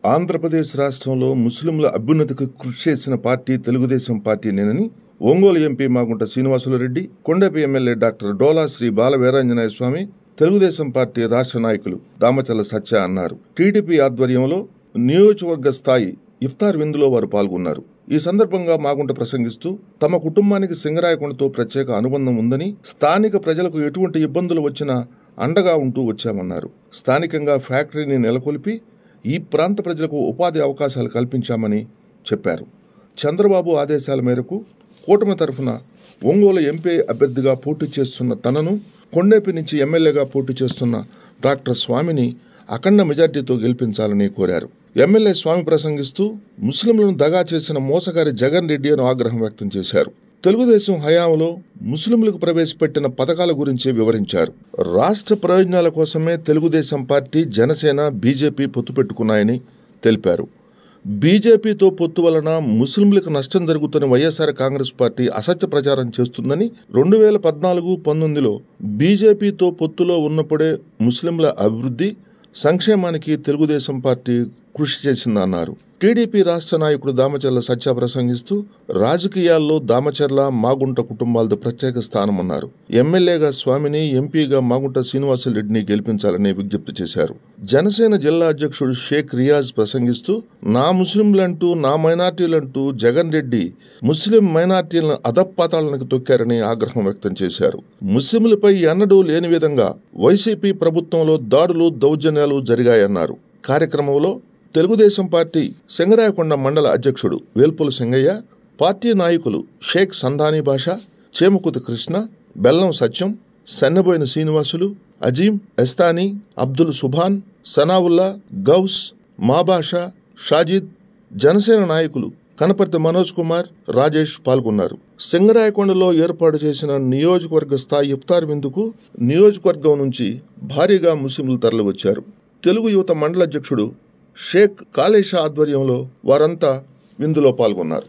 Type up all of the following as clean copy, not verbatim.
ఆంధ్రప్రదేశ్ రాష్ట్రంలో ముస్లింల అభ్యున్నతికి కృషి చేసిన పార్టీ తెలుగుదేశం పార్టీనేనని Ongole MP Magunta Srinivasulu Reddy, Kondapi MLA doctor Dola Sri Bala Veeranjaneya Swamy, Telugu Desam party రాష్ట్ర నాయకులు దామచర్ల సత్య అన్నారు. టీడీపీ ఆధ్వర్యంలో నియోజకవర్గ స్థాయి ఇఫ్తార్ విందులో వారు పాల్గొన్నారు. ఈ సందర్భంగా మాగుంట ప్రసంగిస్తూ తమ కుటుంబానికి సింగరాయకొండతో ప్రత్యేక అనుబంధం ఉందని, స్థానిక ప్రజలకు ఎటువంటి ఇబ్బందులు వచ్చినా అండగా ఉంటూ వచ్చామన్నారు. స్థానికంగా ఫ్యాక్టరీని నెలకొల్పి ఈ ప్రాంత ప్రజలకు ఉపాధి అవకాశాలు కల్పించామని చెప్పారు. చంద్రబాబు ఆదేశాల మేరకు కూటమి తరఫున ఒంగోలు ఎంపీ అభ్యర్థిగా పోటీ చేస్తున్న తనను, కొండేపి నుంచి ఎమ్మెల్యేగా పోటీ చేస్తున్న డాక్టర్ స్వామిని అఖండ మెజార్టీతో గెలిపించాలని కోరారు. ఎమ్మెల్యే స్వామి ప్రసంగిస్తూ ముస్లింలను దగా చేసిన మోసగారి జగన్ రెడ్డి అని ఆగ్రహం వ్యక్తం చేశారు. తెలుగుదేశం హయాంలో ముస్లింలకు ప్రవేశపెట్టిన పథకాల గురించి వివరించారు. రాష్ట్ర ప్రయోజనాల కోసమే తెలుగుదేశం పార్టీ, జనసేన, బీజేపీ పొత్తు పెట్టుకున్నాయని తెలిపారు. బీజేపీతో పొత్తు వలన ముస్లింలకు నష్టం జరుగుతున్న వైఎస్ఆర్ కాంగ్రెస్ పార్టీ అసత్య ప్రచారం చేస్తుందని, 2014-19లో బీజేపీతో పొత్తులో ఉన్నప్పుడే ముస్లింల అభివృద్ధి, సంక్షేమానికి తెలుగుదేశం పార్టీ కృషి చేసిందన్నారు. టీడీపీ రాష్ట్ర నాయకుడు దామచర్ల సత్య ప్రసంగిస్తూ రాజకీయాల్లో దామచర్ల, మాగుంట కుటుంబాలది ప్రత్యేక స్థానమన్నారు. ఎమ్మెల్యేగా స్వామిని, ఎంపీగా మాగుంట శ్రీనివాసులరెడ్డిని గెలిపించాలని విజ్ఞప్తి చేశారు. జనసేన జిల్లా అధ్యక్షుడు షేక్ రియాజ్ ప్రసంగిస్తూ నా ముస్లింలంటూ, నా మైనార్టీలంటూ జగన్ రెడ్డి ముస్లిం మైనార్టీలను అధపాతాళానికి తొక్కారని ఆగ్రహం వ్యక్తం చేశారు. ముస్లింలపై ఎన్నడూ లేని విధంగా వైసీపీ ప్రభుత్వంలో దాడులు, దౌర్జన్యాలు జరిగాయన్నారు. కార్యక్రమంలో తెలుగుదేశం పార్టీ సింగరాయకొండ మండల అధ్యక్షుడు వేల్పుల సింగయ్య, పార్టీ నాయకులు షేక్ సంధానీ బాషా, చేమకుతి కృష్ణ, బెల్లం సత్యం, సన్నబోయిన శ్రీనివాసులు, అజీం, ఎస్తానీ, అబ్దుల్ సుభాన్, సనావుల్లా, గౌస్, మాబాషా, షాజిద్, జనసేన నాయకులు కనపర్తి మనోజ్ కుమార్, రాజేష్ పాల్గొన్నారు. సింగరాయకొండలో ఏర్పాటు చేసిన నియోజకవర్గ స్థాయి ఇఫ్తార్ విందుకు నియోజకవర్గం నుంచి భారీగా ముస్లింలు తరలివచ్చారు. తెలుగు యువత మండల అధ్యక్షుడు షేక్ కాళేషా ఆధ్వర్యంలో వారంతా విందులో పాల్గొన్నారు.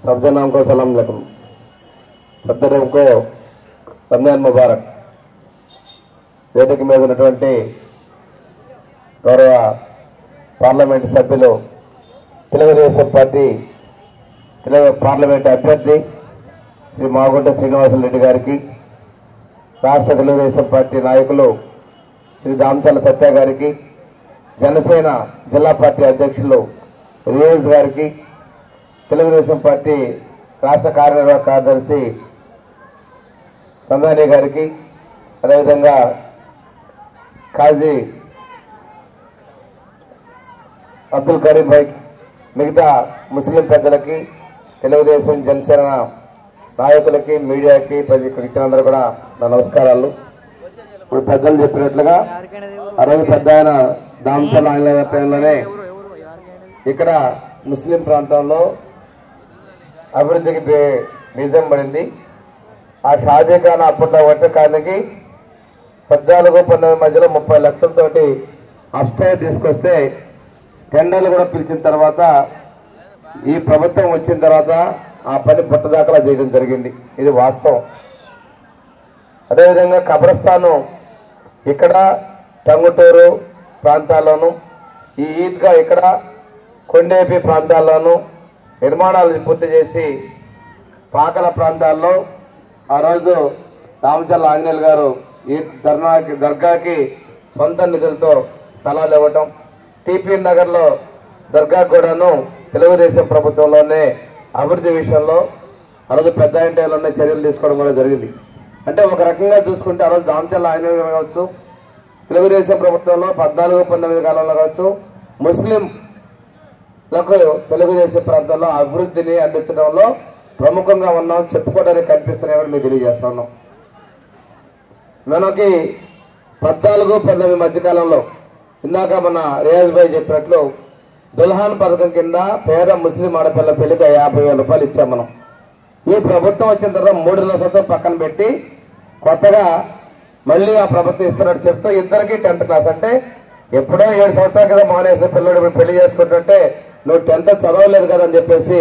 सब जनाम को सलाम अलैकुम। सब जनाम को रमजान मुबारक। వేదిక మీద ఉన్నటువంటి గౌరవ పార్లమెంట్ సభ్యులు తెలుగుదేశం పార్టీ పార్లమెంట్ అభ్యర్థి శ్రీ మాగుంట శ్రీనివాసరెడ్డి గారికి, రాష్ట్ర తెలుగుదేశం పార్టీ నాయకులు శ్రీ దామచర్ల సత్య గారికి, జనసేన జిల్లా పార్టీ అధ్యక్షులు రియాజ్ గారికి, తెలుగుదేశం పార్టీ రాష్ట్ర కార్యనిర్వాహక కార్యదర్శి సందాని గారికి, అదేవిధంగా కాజీ అబ్దుల్ కరీం భాయ్, మిగతా ముస్లిం పెద్దలకి, తెలుగుదేశం జనసేన నాయకులకి, మీడియాకి, ఇచ్చినందరూ కూడా నా నమస్కారాలు. ఇప్పుడు పెద్దలు చెప్పినట్లుగా ఆ రోజు పెద్ద ఆయన దామచర్ల ఆయన పేరులోనే ఇక్కడ ముస్లిం ప్రాంతంలో అభివృద్ధికి బీజం పడింది. ఆ షాజీఖాన్ అప్పట్లో ఒట్టకానికి 14-19 మధ్యలో 30 లక్షలతోటి అప్స్టే తీసుకొస్తే టెండర్లు కూడా పిలిచిన తర్వాత ఈ ప్రభుత్వం వచ్చిన తర్వాత ఆ పని పట్టుదాఖలా చేయడం జరిగింది. ఇది వాస్తవం. అదేవిధంగా కబ్రస్థాను ఇక్కడ టంగుటూరు ప్రాంతాల్లోనూ, ఈ ఈద్గా ఇక్కడ కొండేపి ప్రాంతాల్లోనూ నిర్మాణాలు పూర్తి చేసి పాకల ప్రాంతాల్లో ఆ రోజు దామచర్ల ఆంజనేయులు గారు ఈ దర్గాకి సొంత నిధులతో స్థలాలు ఇవ్వటం, టీపీ నగర్లో దర్గా కూడాను తెలుగుదేశం ప్రభుత్వంలోనే అభివృద్ధి విషయంలో ఆ రోజు పెద్ద ఇంటిలోనే చర్యలు తీసుకోవడం కూడా జరిగింది. అంటే ఒక రకంగా చూసుకుంటే ఆ రోజు దామచర్ల ఆంజనేయులు కావచ్చు, తెలుగుదేశం ప్రభుత్వంలో 14-19 కాలంలో కావచ్చు, ముస్లింలకు తెలుగుదేశం ప్రాంతంలో అభివృద్ధిని అందించడంలో ప్రముఖంగా ఉన్నాం, చెప్పుకోవడానికి కనిపిస్తున్నాయని మీకు తెలియజేస్తా ఉన్నాం. మనకి 14-19 మధ్యకాలంలో ఇందాక మన రియాజ్ భాయ్ చెప్పినట్లు దుల్హాన్ పథకం కింద పేద ముస్లిం ఆడపిల్ల పెళ్లికి 50,000 రూపాయలు ఇచ్చాం మనం. ఈ ప్రభుత్వం వచ్చిన తర్వాత 3 సంవత్సరం పక్కన పెట్టి కొత్తగా మళ్ళీ ఆ ప్రభుత్వం ఇస్తున్నట్టు చెప్తూ ఇద్దరికి 10th క్లాస్, అంటే ఎప్పుడో 7 సంవత్సరాల కింద మానేసే పిల్లడు ఇప్పుడు పెళ్లి చేసుకుంటుంటే నువ్వు 10th చదవలేదు కదా అని చెప్పేసి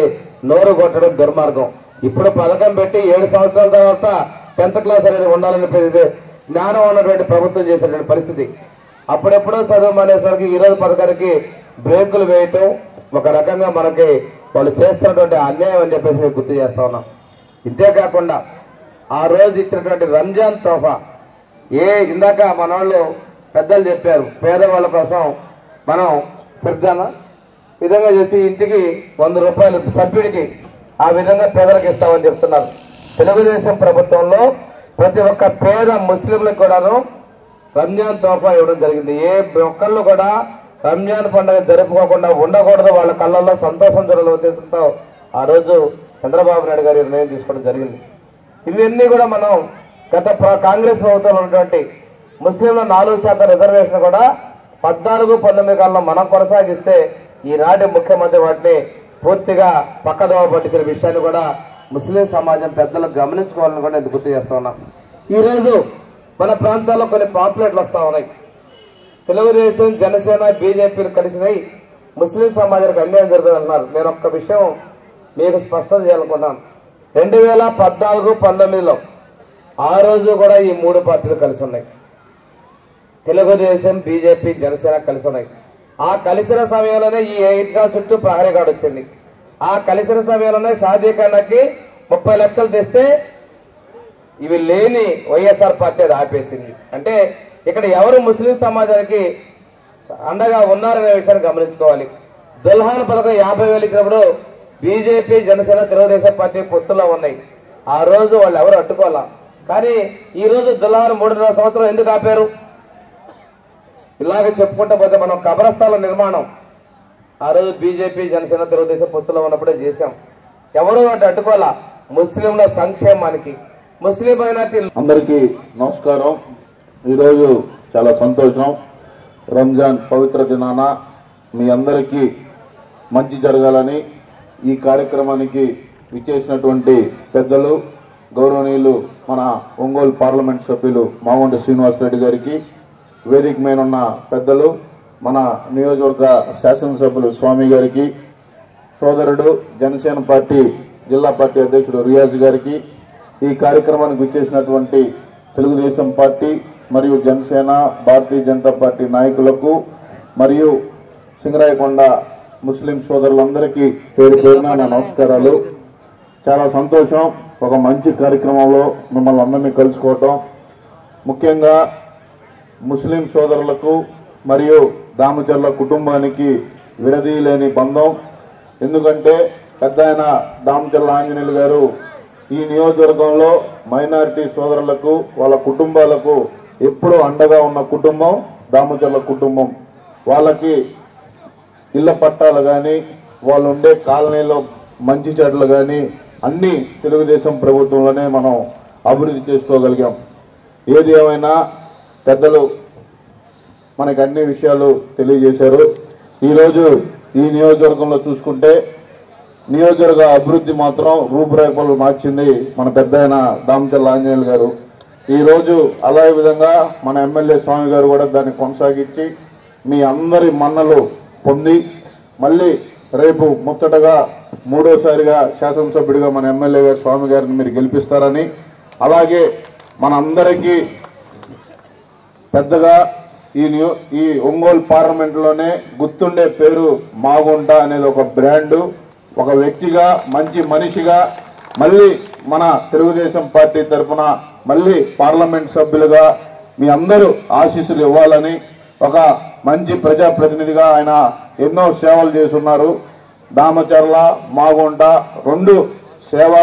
నోరు కొట్టడం దుర్మార్గం. ఇప్పుడు పథకం పెట్టి 7 సంవత్సరాల తర్వాత 10th క్లాస్ అనేది ఉండాలని జ్ఞానం ఉన్నటువంటి ప్రభుత్వం చేసేటువంటి పరిస్థితి. అప్పుడెప్పుడో చదువు మానేసరికి ఈరోజు పథకానికి బ్రేకులు వేయటం ఒక రకంగా మనకి వాళ్ళు చేస్తున్నటువంటి అన్యాయం అని చెప్పేసి మేము గుర్తు చేస్తా ఉన్నాం. ఇంతేకాకుండా ఆ రోజు ఇచ్చినటువంటి రంజాన్ తోఫా ఇందాక మన వాళ్ళు పెద్దలు చెప్పారు, పేదవాళ్ళ కోసం మనం ఫిర్దానా విధంగా చేసి ఇంటికి 100 రూపాయలు సభ్యుడికి ఆ విధంగా పేదలకు ఇస్తామని చెప్తున్నారు. తెలుగుదేశం ప్రభుత్వంలో ప్రతి ఒక్క పేద ముస్లింలకు కూడాను రంజాన్ తోఫా ఇవ్వడం జరిగింది. ఏ ఒక్కళ్ళు కూడా రంజాన్ పండుగ జరుపుకోకుండా ఉండకూడదు, వాళ్ళ కళ్ళల్లో సంతోషం చూడాల ఉద్దేశంతో ఆ రోజు చంద్రబాబు నాయుడు గారి నిర్ణయం తీసుకోవడం జరిగింది. ఇవన్నీ కూడా మనం గత కాంగ్రెస్ ప్రభుత్వంలో ఉన్నటువంటి ముస్లింల 4% రిజర్వేషన్ కూడా 14-19 కాలంలో మనం కొనసాగిస్తే ఈనాటి ముఖ్యమంత్రి వాటిని పూర్తిగా పక్కదోవ పట్టుకునే విషయాన్ని కూడా ముస్లిం సమాజం పెద్దలకు గమనించుకోవాలని కూడా నేను గుర్తు చేస్తా ఉన్నాం. ఈరోజు మన ప్రాంతాల్లో కొన్ని పాంప్లెట్లు వస్తూ ఉన్నాయి. తెలుగుదేశం, జనసేన, బీజేపీలు కలిసినాయి ముస్లిం సమాజానికి అన్యాయం జరుగుతుంది అన్నారు. నేను ఒక్క విషయం మీకు స్పష్టత చేయాలనుకున్నాను. 2014-19లో ఆ రోజు కూడా ఈ 3 పార్టీలు కలిసి ఉన్నాయి. తెలుగుదేశం, బీజేపీ, జనసేన కలిసి ఉన్నాయి. ఆ కలిసిన సమయంలోనే ఈ ఈద్గా చుట్టూ ప్రహరీ గార్డు వచ్చింది. ఆ కలిసిన సమయంలోనే షాజీఖాన్కి 30 లక్షలు తెస్తే ఇవి లేని వైఎస్ఆర్ పార్టీ అది ఆపేసింది. అంటే ఇక్కడ ఎవరు ముస్లిం సమాజానికి అండగా ఉన్నారనే విషయాన్ని గమనించుకోవాలి. దుల్హాన్ పథకం 50,000 ఇచ్చినప్పుడు బీజేపీ, జనసేన, తెలుగుదేశం పార్టీ పొత్తులో ఉన్నాయి. ఆ రోజు వాళ్ళు ఎవరు అడ్డుకోవాలా. కానీ ఈరోజు దుల్హాన్ 3.5 సంవత్సరం ఎందుకు ఆపారు? ఇలాగ చెప్పుకుంటూ పోతే మనం కబ్రస్థాల నిర్మాణం ఆ రోజు బీజేపీ, జనసేన, తెలుగుదేశం పొత్తులో ఉన్నప్పుడే చేశాం. ఎవరు అంటే అడ్డుకోవాలా. ముస్లింల సంక్షేమానికి, ముస్లిం మైనార్టీ అందరికీ నమస్కారం. ఈరోజు చాలా సంతోషం. రంజాన్ పవిత్ర దినాన మీ అందరికీ మంచి జరగాలని ఈ కార్యక్రమానికి విచ్చేసినటువంటి పెద్దలు, గౌరవనీయులు మన ఒంగోలు పార్లమెంట్ సభ్యులు మాగుంట శ్రీనివాసరెడ్డి గారికి, వేదిక మీద ఉన్న పెద్దలు మన నియోజకవర్గ శాసనసభ్యులు స్వామి గారికి, సోదరుడు జనసేన పార్టీ జిల్లా పార్టీ అధ్యక్షుడు రియాజ్ గారికి, ఈ కార్యక్రమానికి విచ్చేసినటువంటి తెలుగుదేశం పార్టీ మరియు జనసేన, భారతీయ జనతా పార్టీ నాయకులకు మరియు సింగరాయకొండ ముస్లిం సోదరులందరికీ పేరు పేరున నా నమస్కారాలు. చాలా సంతోషం ఒక మంచి కార్యక్రమంలో మిమ్మల్ని అందరినీ కలుసుకోవటం. ముఖ్యంగా ముస్లిం సోదరులకు మరియు దామచర్ల కుటుంబానికి విడదీయలేని బంధం. ఎందుకంటే పెద్ద ఆయన దామచర్ల ఆంజనేయులు గారు ఈ నియోజకవర్గంలో మైనారిటీ సోదరులకు వాళ్ళ కుటుంబాలకు ఎప్పుడూ అండగా ఉన్న కుటుంబం దామచర్ల కుటుంబం. వాళ్ళకి ఇళ్ల పట్టాలు కానీ వాళ్ళు ఉండే కాలనీలో మంచి చెట్లు కానీ అన్నీ తెలుగుదేశం ప్రభుత్వంలోనే మనం అభివృద్ధి చేసుకోగలిగాం. ఏది ఏమైనా పెద్దలు మనకు అన్ని విషయాలు తెలియజేశారు. ఈరోజు ఈ నియోజకవర్గంలో చూసుకుంటే నియోజకవర్గ అభివృద్ధి మాత్రం రూపురేఖలు మార్చింది మన పెద్ద ఆయన దామచర్ల ఆంజనేయులు గారు. ఈరోజు అలాగే విధంగా మన ఎమ్మెల్యే స్వామి గారు కూడా దాన్ని కొనసాగించి మీ అందరి మన్నలు పొంది మళ్ళీ రేపు ముచ్చటగా మూడోసారిగా శాసనసభ్యుడిగా మన ఎమ్మెల్యే గారు స్వామి గారిని మీరు గెలిపిస్తారని, అలాగే మనందరికీ పెద్దగా ఈ ఒంగోలు పార్లమెంట్లోనే గుర్తుండే పేరు మాగుంట అనేది ఒక బ్రాండు. ఒక వ్యక్తిగా మంచి మనిషిగా మళ్ళీ మన తెలుగుదేశం పార్టీ తరఫున మళ్ళీ పార్లమెంట్ సభ్యులుగా మీ అందరూ ఆశీస్సులు ఇవ్వాలని, ఒక మంచి ప్రజాప్రతినిధిగా ఆయన ఎన్నో సేవలు చేస్తున్నారు. దామచర్ల మాగుంట రెండు సేవా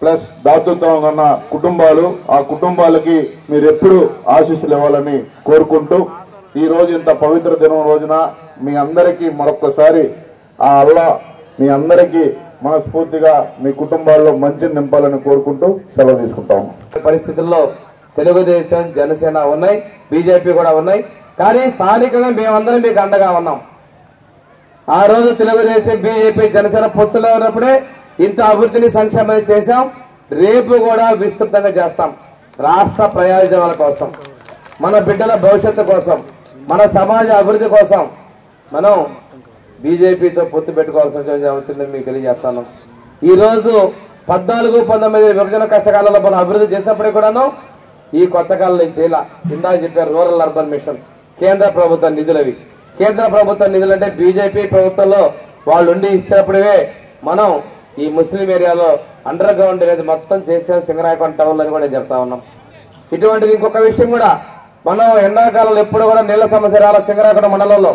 ప్లస్ దాతృత్వం ఉన్న కుటుంబాలు. ఆ కుటుంబాలకి మీరు ఎప్పుడు ఆశీస్సులు ఇవ్వాలని కోరుకుంటూ ఈరోజు ఇంత పవిత్ర దినం రోజున మీ అందరికీ మరొక్కసారి ఆ అల్లా మీ అందరికీ మనస్ఫూర్తిగా మీ కుటుంబాల్లో మంచిని నింపాలని కోరుకుంటూ సెలవు తీసుకుంటాము. పరిస్థితుల్లో తెలుగుదేశం, జనసేన ఉన్నాయి, బీజేపీ కూడా ఉన్నాయి. కానీ స్థానికంగా మేమందరం మీకు అండగా ఉన్నాం. ఆ రోజు తెలుగుదేశం, బీజేపీ, జనసేన పొత్తులో ఉన్నప్పుడే ఇంత అభివృద్ధిని సంక్షేమం చేశాం. రేపు కూడా విస్తృతంగా చేస్తాం. రాష్ట్ర ప్రయోజనాల కోసం, మన బిడ్డల భవిష్యత్తు కోసం, మన సమాజ అభివృద్ధి కోసం మనం బీజేపీతో పొత్తు పెట్టుకోవాల్సిన వచ్చిందని మీకు తెలియజేస్తాను. ఈరోజు 14-19 విభజన కష్టకాలంలో మనం అభివృద్ధి చేసినప్పుడే కూడాను ఈ కొత్త కాలంలో చేయాల. ఇందాక చెప్పారు రూరల్ అర్బన్ మిషన్, కేంద్ర ప్రభుత్వ నిధులవి. కేంద్ర ప్రభుత్వ నిధులు అంటే బీజేపీ ప్రభుత్వంలో వాళ్ళు ఉండి ఇచ్చినప్పుడే మనం ఈ ముస్లిం ఏరియాలో అండర్ గ్రౌండ్ అనేది మొత్తం చేసాం సింగరాయకొండ టౌన్లో అని కూడా చెప్తా ఉన్నాం. ఇటువంటిది ఇంకొక విషయం కూడా, మనం ఎండాకాలంలో ఎప్పుడు కూడా నీళ్ళ సమస్య రాల సింగరాయకొండ మండలంలో.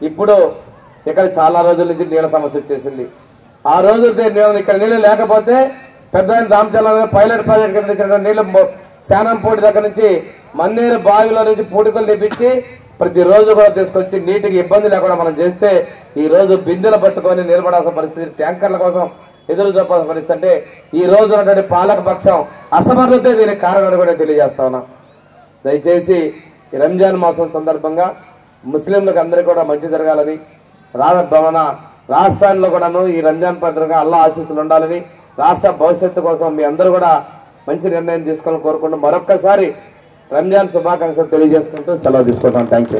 ఇప్పుడు ఇక్కడ చాలా రోజుల నుంచి నీళ్ళ సమస్య వచ్చేసింది. ఆ రోజు ఇక్కడ నీళ్ళు లేకపోతే పెద్ద దామచర్ల పైలట్ ప్రాజెక్ట్ కింద ఇచ్చిన నీళ్ళు శానంపూడి దగ్గర నుంచి మన్నేరు బావిలో నుంచి పూడికలు తెప్పించి ప్రతిరోజు కూడా తీసుకొచ్చి నీటికి ఇబ్బంది లేకుండా మనం చేస్తే ఈ రోజు బిందెలు పట్టుకొని నిలబడాల్సిన పరిస్థితి, ట్యాంకర్ల కోసం ఎదురు చూపాల్సిన పరిస్థితి. అంటే ఈ రోజు ఉన్నటువంటి పాలక పక్షం అసమర్థతే దీనికి కారణం కూడా తెలియజేస్తా ఉన్నా. దయచేసి ఈ రంజాన్ మాసం సందర్భంగా ముస్లింలకు అందరికీ కూడా మంచి జరగాలని, మన రాష్ట్రాల్లో కూడాను ఈ రంజాన్ పండుగగా అల్లా ఆశీస్సులు ఉండాలని, రాష్ట్ర భవిష్యత్తు కోసం మీ అందరూ కూడా మంచి నిర్ణయం తీసుకోవాలని కోరుకుంటూ మరొక్కసారి రంజాన్ శుభాకాంక్షలు తెలియజేసుకుంటూ సెలవు తీసుకుంటాం. Thank you.